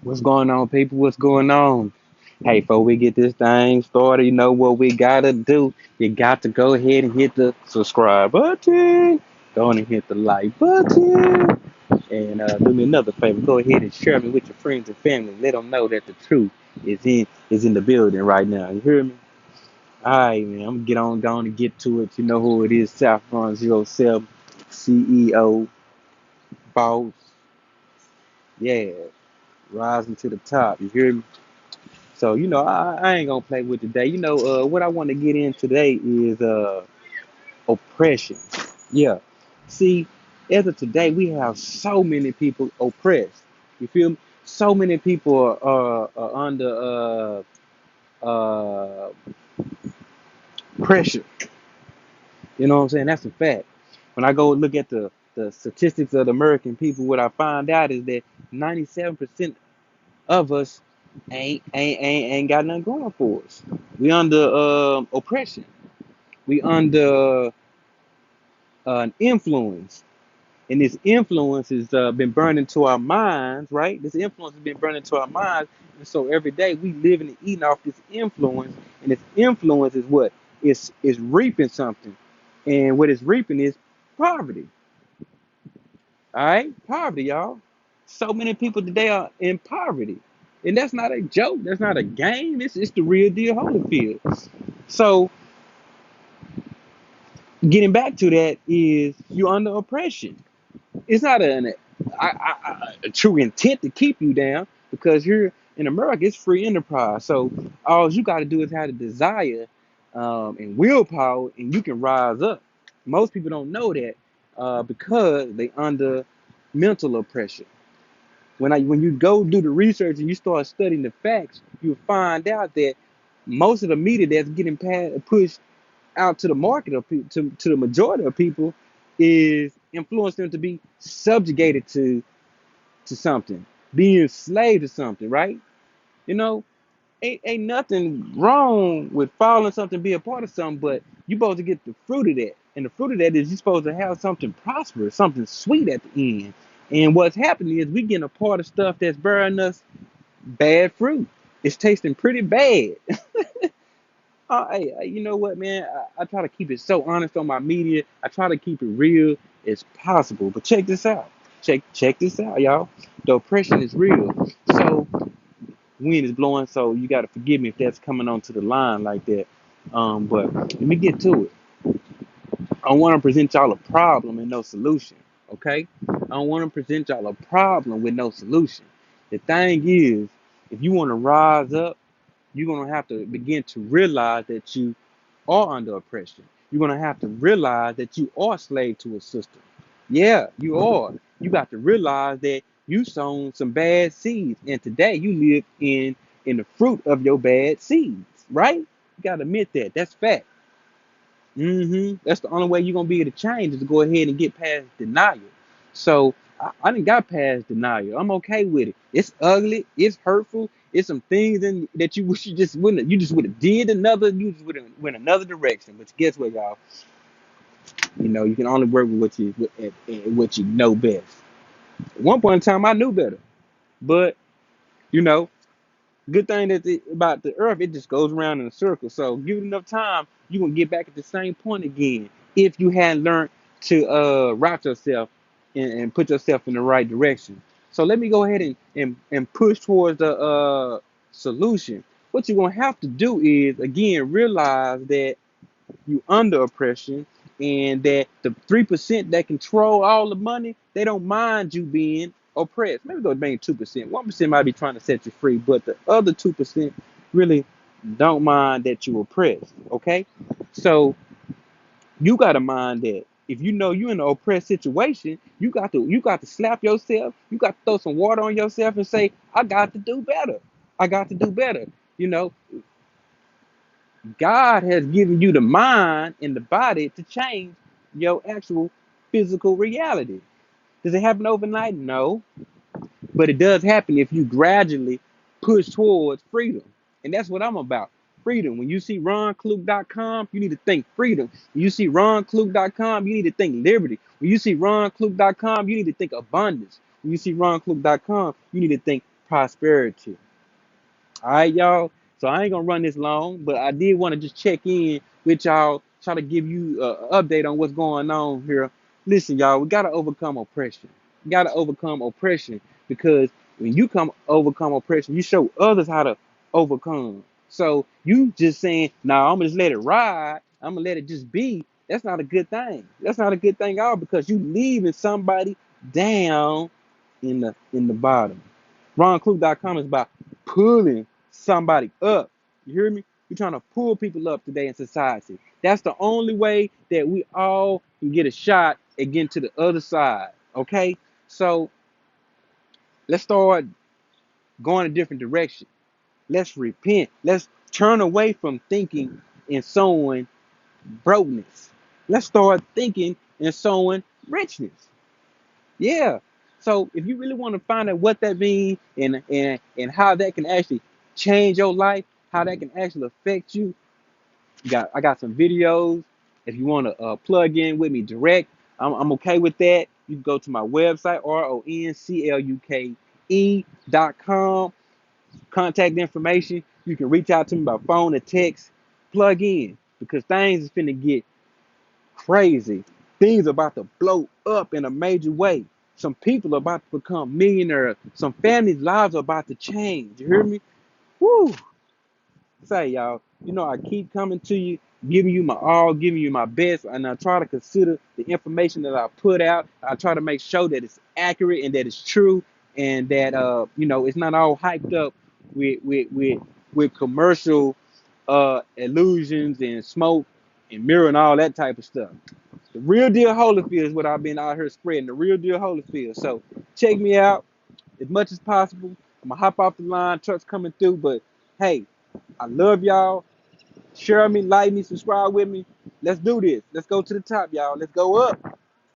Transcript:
What's going on, people? What's going on? Hey, before we get this thing started, you know what we gotta do? You got to go ahead and hit the subscribe button. Go on and hit the like button. And do me another favor. Go ahead and share me with your friends and family. Let them know that the truth is in the building right now. You hear me? All right, man. I'm gonna get on going and get to it. You know who it is? Saffron07, CEO, boss. Yeah, rising to the top. You hear me? So, I ain't gonna play with today. What I want to get in today is oppression. Yeah. See, as of today, we have so many people oppressed. You feel me? So many people are under uh, pressure. You know what I'm saying? That's a fact. When I go look at the statistics of the American people, what I find out is that 97% of us ain't got nothing going for us. We under oppression. We under an influence, and this influence has been burned into our minds, right? This influence has been burned into our minds, and so every day we living and eating off this influence, and this influence is what is reaping something, and what it's reaping is poverty. All right, poverty, y'all. So many people today are in poverty, and that's not a joke. That's not a game. It's the real deal, Holyfield. So getting back to that is you're under oppression. It's not a true intent to keep you down because here in America, it's free enterprise. So all you got to do is have the desire and willpower, and you can rise up. Most people don't know that because they under mental oppression. When you go do the research and you start studying the facts, you find out that most of the media that's getting pushed out to the market of to the majority of people is influencing them to be subjugated to something, being enslaved to something, right? You know, ain't nothing wrong with following something, be a part of something, but you supposed to get the fruit of that. And the fruit of that is you're supposed to have something prosperous, something sweet at the end. And what's happening is we getting a part of stuff that's bearing us bad fruit. It's tasting pretty bad. You know what, man? I try to keep it so honest on my media. I try to keep it real as possible. But check this out. Check this out, y'all. The oppression is real. So wind is blowing, so you gotta forgive me if that's coming onto the line like that. But let me get to it. I want to present y'all a problem and no solution. Okay? I don't want to present y'all a problem with no solution. The thing is, if you want to rise up, you're gonna have to begin to realize that you are under oppression. You're gonna have to realize that you are slave to a system. Yeah, you are. You got to realize that you sown some bad seeds, and today you live in the fruit of your bad seeds. Right? You gotta admit that. That's fact. That's the only way you're gonna be able to change is to go ahead and get past denial. So I didn't got past denial. I'm okay with it. It's ugly. It's hurtful. It's some things in that you wish you just wouldn't. You just would have did another. You just would have went another direction. But guess what, y'all? You can only work with what you know best. At one point in time, I knew better, but you know, good thing about the earth, it just goes around in a circle. So give it enough time, you're gonna get back at the same point again if you hadn't learned to route yourself and put yourself in the right direction. So let me go ahead and push towards the solution. What you're gonna have to do is again realize that you under oppression and that the 3% that control all the money, they don't mind you being oppressed. Maybe go maybe 2%. 1% might be trying to set you free, but the other 2% really don't mind that you oppressed. Okay? So you gotta mind that if you know you're in an oppressed situation, you got to slap yourself, you got to throw some water on yourself and say, I got to do better. I got to do better. You know, God has given you the mind and the body to change your actual physical reality. Does it happen overnight? No. But it does happen if you gradually push towards freedom. And that's what I'm about. Freedom. When you see RonKlug.com, you need to think freedom. When you see RonKlug.com, you need to think liberty. When you see RonKlug.com, you need to think abundance. When you see RonKlug.com, you need to think prosperity. All right, y'all. So I ain't gonna run this long, but I did want to just check in with y'all, try to give you an update on what's going on here. Listen, y'all, we gotta overcome oppression. We gotta overcome oppression because when you overcome oppression, you show others how to overcome. So you just saying, "Nah, I'm gonna just let it ride. I'm gonna let it just be." That's not a good thing. That's not a good thing at all because you leaving somebody down in the bottom. RonClue.com is about pulling somebody up. You hear me? We're trying to pull people up today in society. That's the only way that we all can get a shot at getting to the other side. Okay? So let's start going a different direction. Let's repent. Let's turn away from thinking and sowing brokenness. Let's start thinking and sowing richness. Yeah. So if you really want to find out what that means and how that can actually change your life, how that can actually affect you, I got some videos. If you want to plug in with me direct, I'm okay with that. You can go to my website, RONCLUKE.com. Contact information. You can reach out to me by phone or text. Plug in because things is finna get crazy. Things are about to blow up in a major way. Some people are about to become millionaires. Some families' lives are about to change. You hear me? Woo! Say, y'all, I keep coming to you, giving you my all, giving you my best, and I try to consider the information that I put out. I try to make sure that it's accurate and that it's true, and that it's not all hyped up with commercial illusions and smoke and mirror and all that type of stuff. The real deal Holyfield is what I've been out here spreading. The real deal Holyfield. So check me out as much as possible. I'm gonna hop off the line. Trucks coming through, but hey, I love y'all. Share me, like me, subscribe with me. Let's do this. Let's go to the top, y'all. Let's go up.